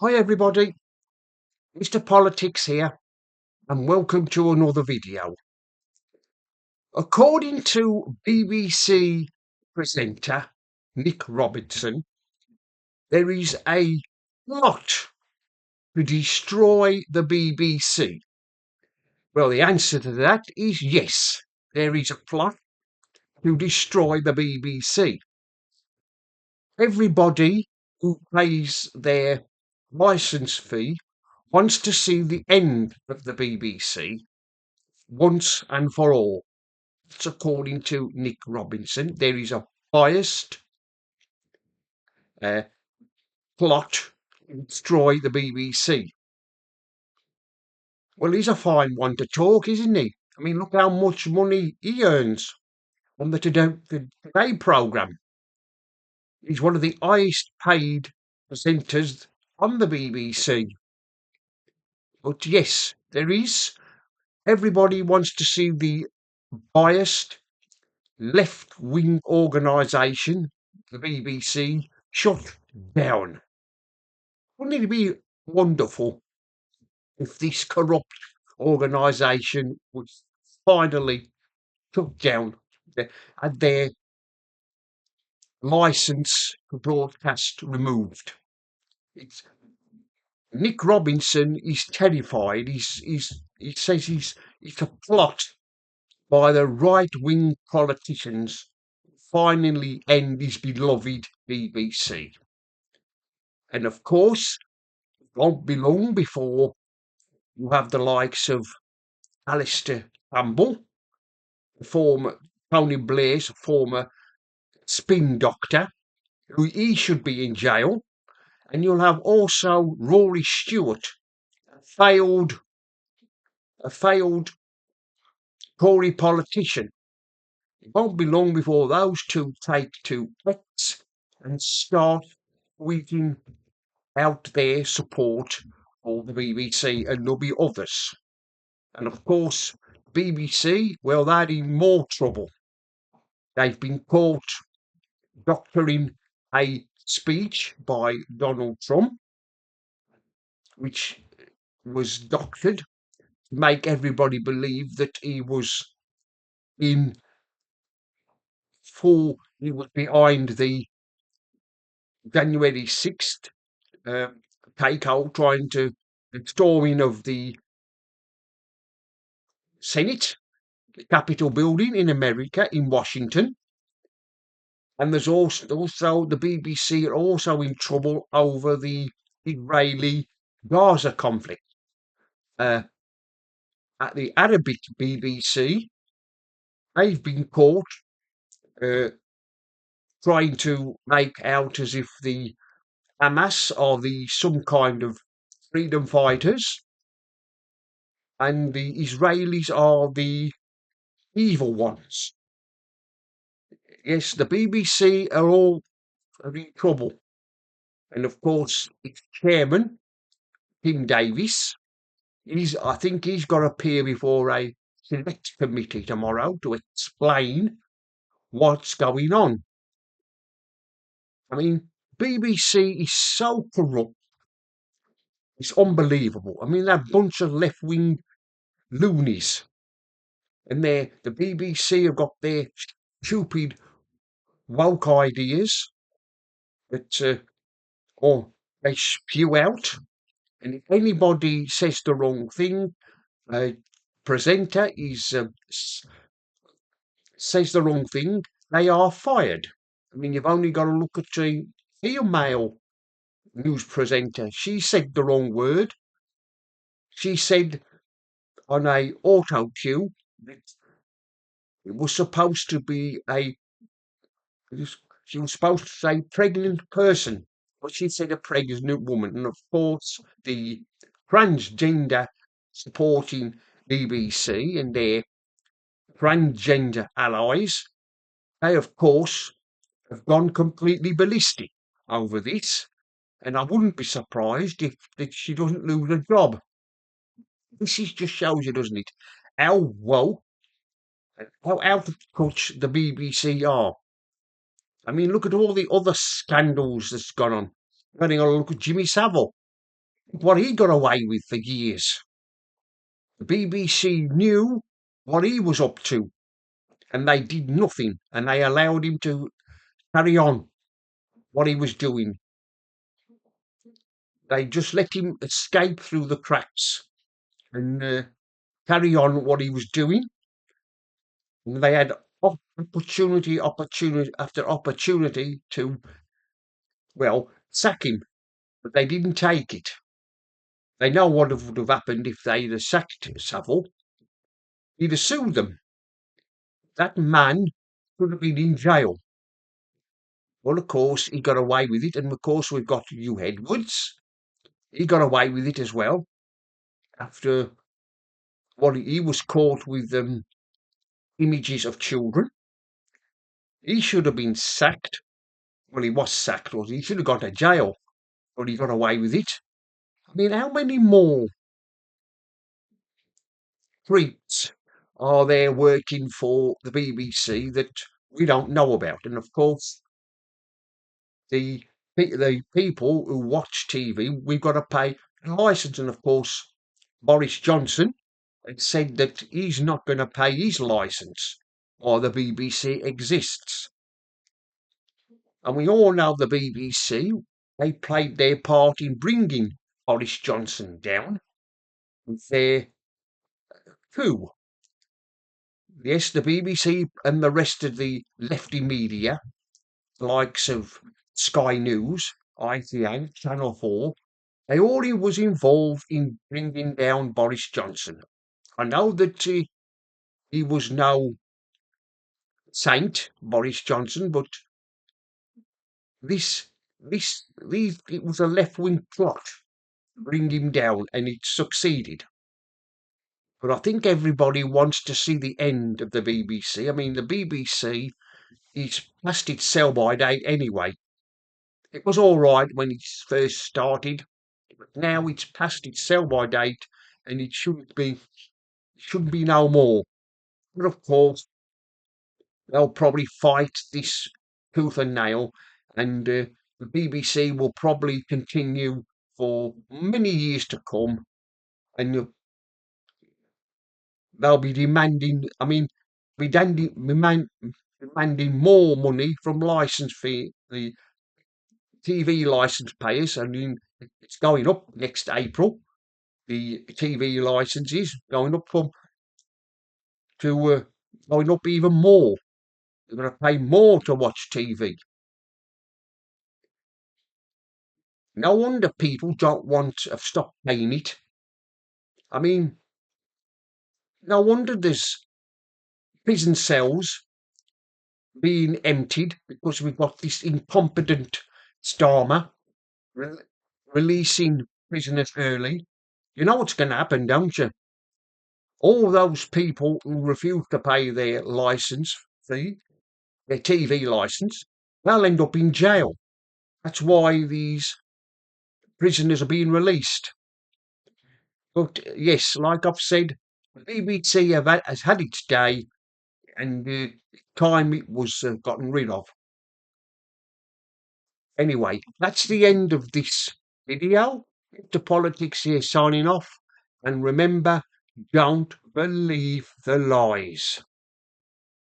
Hi everybody, Mr. Politics here, and welcome to another video. According to BBC presenter Nick Robinson, there is a plot to destroy the BBC. Well, the answer to that is yes, there is a plot to destroy the BBC. Everybody who pays their licence fee wants to see the end of the BBC once and for all. According to Nick Robinson, there is a biased uh, plot to destroy the BBC. Well, he's a fine one to talk, isn't he? I mean, look how much money he earns on the Today programme. He's one of the highest paid presenters on the BBC. But yes, there is. Everybody wants to see the biased left wing organisation, the BBC, shut down. Wouldn't it be wonderful if this corrupt organisation was finally took down, had their licence to broadcast removed? It's, Nick Robinson is terrified. He says it's a plot by the right wing politicians to finally end his beloved BBC. And of course, it won't be long before you have the likes of Alistair Campbell, former Tony Blair's former spin doctor, who he should be in jail, and you'll have also Rory Stewart, failed a failed Tory politician. It won't be long before those two take to X and start tweeting out their support for the BBC, and there'll be others. And of course, BBC, well, they're in more trouble. They've been caught doctoring a speech by Donald Trump, which was doctored to make everybody believe that he was in he was behind the January 6th takeout, trying to the storming of the Senate, the Capitol building in America, in Washington. And there's also the BBC are also in trouble over the Israeli Gaza conflict. At the Arabic BBC, they've been caught uh, trying to make out as if the Hamas are some kind of freedom fighters, and the Israelis are the evil ones. Yes, the BBC are in trouble, and of course, its chairman, Tim Davis, I think he's got to appear before a select committee tomorrow to explain what's going on. I mean, BBC is so corrupt, it's unbelievable. I mean, that bunch of left wing loonies, and the BBC have got their stupid woke ideas that or they spew out, and if anybody says the wrong thing, a presenter says the wrong thing, they are fired. I mean, you've only got to look at the female news presenter. She said the wrong word. She said on a auto cue that it was supposed to be she was supposed to say pregnant person, but she said a pregnant woman. And of course, the transgender supporting BBC and their transgender allies, they of course have gone completely ballistic over this. And I wouldn't be surprised if that she doesn't lose a job. This is just shows you, doesn't it, how woke, how out of touch the BBC are. I mean, look at all the other scandals that's gone on. Having a look at Jimmy Savile. what he got away with for years. The BBC knew what he was up to, and they did nothing, and they allowed him to carry on what he was doing. They just let him escape through the cracks and carry on what he was doing. And they had opportunity after opportunity to, well, sack him, but they didn't take it. They know what would have happened if they'd have sacked Savile. He'd have sued them. That man could have been in jail. Well, of course, he got away with it, and of course, we've got Hugh Edwards. He got away with it as well. After what he was caught with images of children. He should have been sacked. Well, he was sacked, was he? He should have gone to jail, but he got away with it. I mean, how many more freaks are there working for the BBC that we don't know about? And of course, the people who watch TV, we've got to pay a licence. And of course, Boris Johnson had said that he's not going to pay his licence while the BBC exists. And we all know the BBC, they played their part in bringing Boris Johnson down with their coup. Yes, the BBC and the rest of the lefty media, likes of Sky News, ITN, Channel 4, they all was involved in bringing down Boris Johnson. I know that he was no saint, Boris Johnson, but this, it was a left-wing plot to bring him down, and it succeeded. But I think everybody wants to see the end of the BBC. I mean, the BBC is past its sell-by date anyway. It was all right when it first started, but now it's past its sell-by date, and it shouldn't be no more. But of course, they'll probably fight this tooth and nail, and the BBC will probably continue for many years to come, and they'll be demanding. I mean, demanding more money from license fee, the TV license payers. I mean, it's going up next April. The TV licenses going up going up even more. You're going to pay more to watch TV. No wonder people don't want to stop paying it. I mean, no wonder there's prison cells being emptied because we've got this incompetent Starmer re- releasing prisoners early. You know what's going to happen, don't you? All those people who refuse to pay their license fee, their TV license, they'll end up in jail. That's why these prisoners are being released. But yes, like I've said, the BBC has had its day, and time it was gotten rid of. Anyway, that's the end of this video. The Politics here signing off. And remember, don't believe the lies.